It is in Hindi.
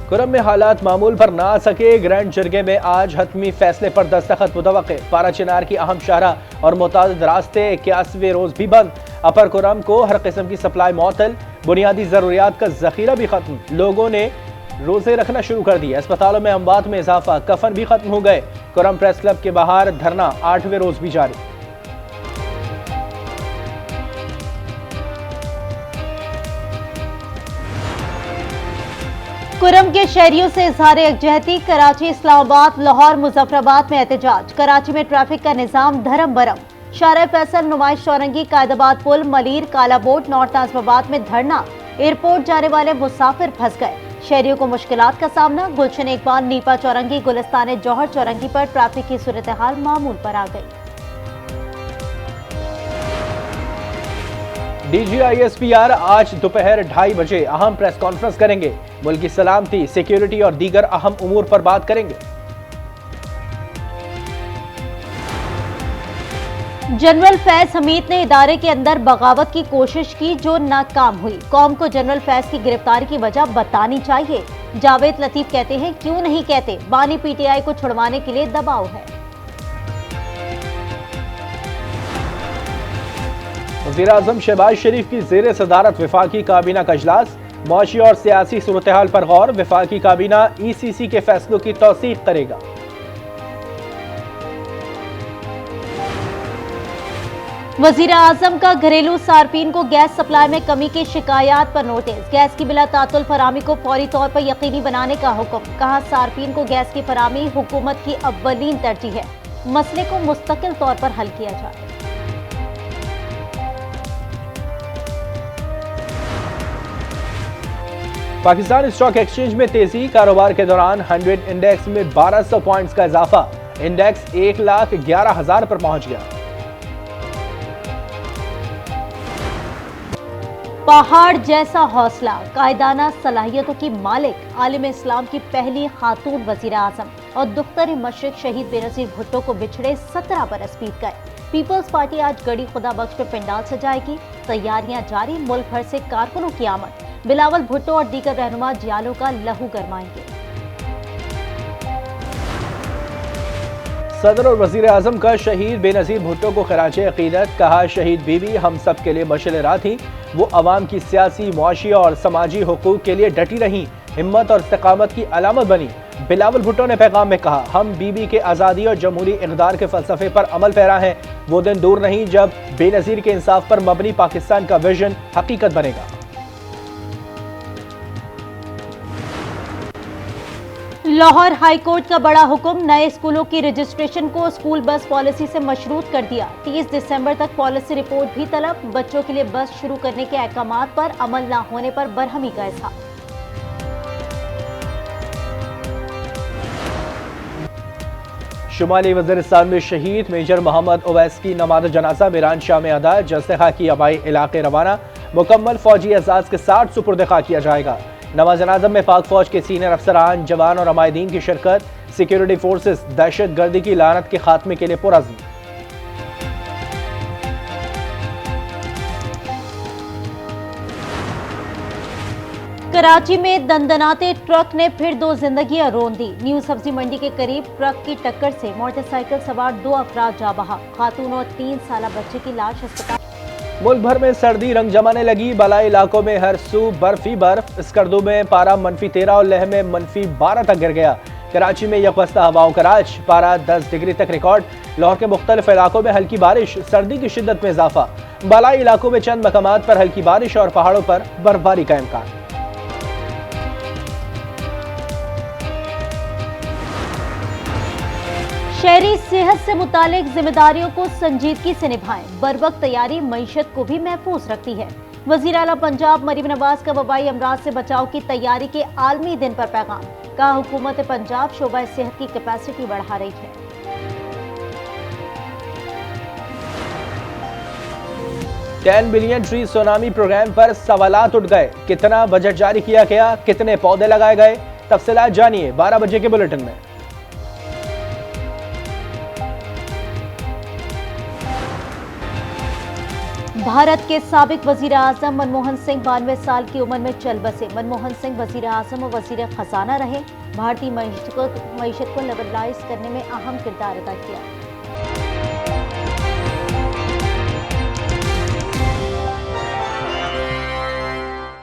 कुरम में हालात मामूल पर ना आ सके। ग्रैंड जरगे में आज हतमी फैसले पर दस्तखत मुतवक्के। पारा चिनार की अहम शाहरा और मुतादिद रास्ते 81वें रोज भी बंद। अपर कुरम को हर किस्म की सप्लाई मअतल। बुनियादी जरूरियात का जखीरा भी खत्म। लोगों ने रोजे रखना शुरू कर दिए। अस्पतालों में अमवात में इजाफा। कफन भी खत्म हो गए। कुरम प्रेस क्लब के बाहर धरना 8वें रोज भी जारी। कुरम के शहरियों से इजहार यकजहती। कराची, इस्लामाबाद, लाहौर, मुजफ्फराबाद में एहतजाज। कराची में ट्रैफिक का निजाम धर्म बरम। शारा फैसल, नुमाइश चौरंगी, कायदाबाद पुल, मलीर, काला बोट, नॉर्थ नाज़िमाबाद में धरना। एयरपोर्ट जाने वाले मुसाफिर फंस गए। शहरियों को मुश्किलात का सामना। गुलशन इकबाल, नीपा चौरंगी, गुलिस्तान जौहर चौरंगी पर ट्रैफिक की सूरत हाल मामूल पर आ गई। DGISPR आज दोपहर 2:30 बजे अहम प्रेस कॉन्फ्रेंस करेंगे। मुल्क की सलामती, सिक्योरिटी और दीगर अहम उमूर पर बात करेंगे। जनरल फैज हमीद ने इदारे के अंदर बगावत की कोशिश की जो नाकाम हुई। कौम को जनरल फैज की गिरफ्तारी की वजह बतानी चाहिए। जावेद लतीफ कहते हैं क्यों नहीं कहते। बानी PTI को छुड़वाने के लिए दबाव है। वज़ीर आज़म शहबाज शरीफ की ज़ेर सदारत वफाकी काबीना का इजलास। मौशी और सियासी सूरत हाल पर गौर। वफाकी काबीना ECC के फैसलों की तौसीक करेगा। वज़ीर आज़म का घरेलू सार्फिन को गैस सप्लाई में कमी की शिकायत पर नोटिस। गैस की बिला तातुल फरामी को फौरी तौर पर यकीनी बनाने का हुक्म। कहा सार्फिन को गैस की फरामी हुकूमत की अव्वलीन तरजीह है। मसले को मुस्तकिल तौर पर हल किया जाए। पाकिस्तान स्टॉक एक्सचेंज में तेजी। कारोबार के दौरान 100 इंडेक्स में 1200 पॉइंट्स का इजाफा। इंडेक्स 1,11,000 पर पहुंच गया। पहाड़ जैसा हौसला, कायदाना सलाहियतों की मालिक, आलिम इस्लाम की पहली खातून वजीर आजम और दुख्तर मशरिक शहीद बेनजीर भुट्टो को बिछड़े 17 बरस बीत गए। पीपल्स पार्टी आज गढ़ी खुदा बख्श में पंडाल सजाएगी। तैयारियां जारी। मुल्क भर से कारकुनों की आमद। बिलावल भुट्टो और दीगर रहनुमा जियालों का लहू गरमाएंगे। सदर और वजीर आजम का शहीद बेनजीर भुट्टो को खराज अकीदत। कहा शहीद बीवी हम सब के लिए मशाल राह थी। वो अवाम की सियासी, मुआशी और समाजी हुकूक के लिए डटी रही। हिम्मत और इस्तिकामत की अलामत बनी। बिलावल भुट्टो ने पैगाम में कहा हम बीबी के आज़ादी और जमहूरी इक़दार के फ़लसफ़े पर अमल पैरा हैं। वो दिन दूर नहीं जब बेनज़ीर के इंसाफ पर मबनी पाकिस्तान का विजन हकीकत बनेगा। लाहौर हाई कोर्ट का बड़ा हुक्म। नए स्कूलों की रजिस्ट्रेशन को स्कूल बस पॉलिसी से मशरूत कर दिया। 30 दिसंबर तक पॉलिसी रिपोर्ट भी तलब। बच्चों के लिए बस शुरू करने के अहकामात पर अमल न होने पर बरहमी का इज़हार। शुमाली वज़ीरिस्तान में शहीद मेजर मोहम्मद ओवैस की नमाज़ जनाजा मीरान शाह में अदा। जलसे की आबाई इलाके रवाना। मुकम्मल फौजी एजाज के साथ सुपुर्द खा किया जाएगा। नमाज जनाजा में पाक फौज के सीनियर अफसरान, जवान और अमायदीन की शिरकत। सिक्योरिटी फोर्सेस दहशत गर्दी की लानत के खात्मे के लिए पुरज़्म। कराची में दंदनाते ट्रक ने फिर 2 जिंदगियां रोन दी। न्यू सब्जी मंडी के करीब ट्रक की टक्कर से मोटरसाइकिल सवार 2 अफराद जा बहा। खातून और 3 साला बच्चे की लाश अस्पताल। मुल्क भर में सर्दी रंग जमाने लगी। बलाई इलाकों में हर सू बर्फ ही बर्फ। स्कर्दू में पारा -13 और लेह में -12 तक गिर गया। कराची में यकवस्ता हवाओं का राज। पारा 10 डिग्री तक रिकॉर्ड। लाहौर के मुख्तलिफ इलाकों में हल्की बारिश। सर्दी की शिद्दत में इजाफा। बलाई इलाकों में चंद मकामात पर हल्की बारिश और पहाड़ों पर बर्फबारी का इम्कान। शहरी सेहत से मुतालिक जिम्मेदारियों को संजीदगी से निभाएं। बरवक्त तैयारी मईशत को भी महफूज रखती है। वजीर आला पंजाब मरीम नवाज का वबाई अमराज से बचाव की तैयारी के आलमी दिन पर पैगाम। कहा हुकूमत पंजाब शोबा सेहत की कैपेसिटी बढ़ा रही है। 10 बिलियन ट्री सुनामी प्रोग्राम पर सवालात उठ गए। कितना बजट जारी किया गया, कितने पौधे लगाए गए, तफसीलात जानिए 12 बजे के बुलेटिन में। भारत के साबिक वजीर आजम मनमोहन सिंह 92 साल की उम्र में चल बसे। मनमोहन सिंह वजीर आजम और वजीर खजाना रहे। भारतीय मईशत को लिबरलाइज करने में अहम किरदार अदा किया।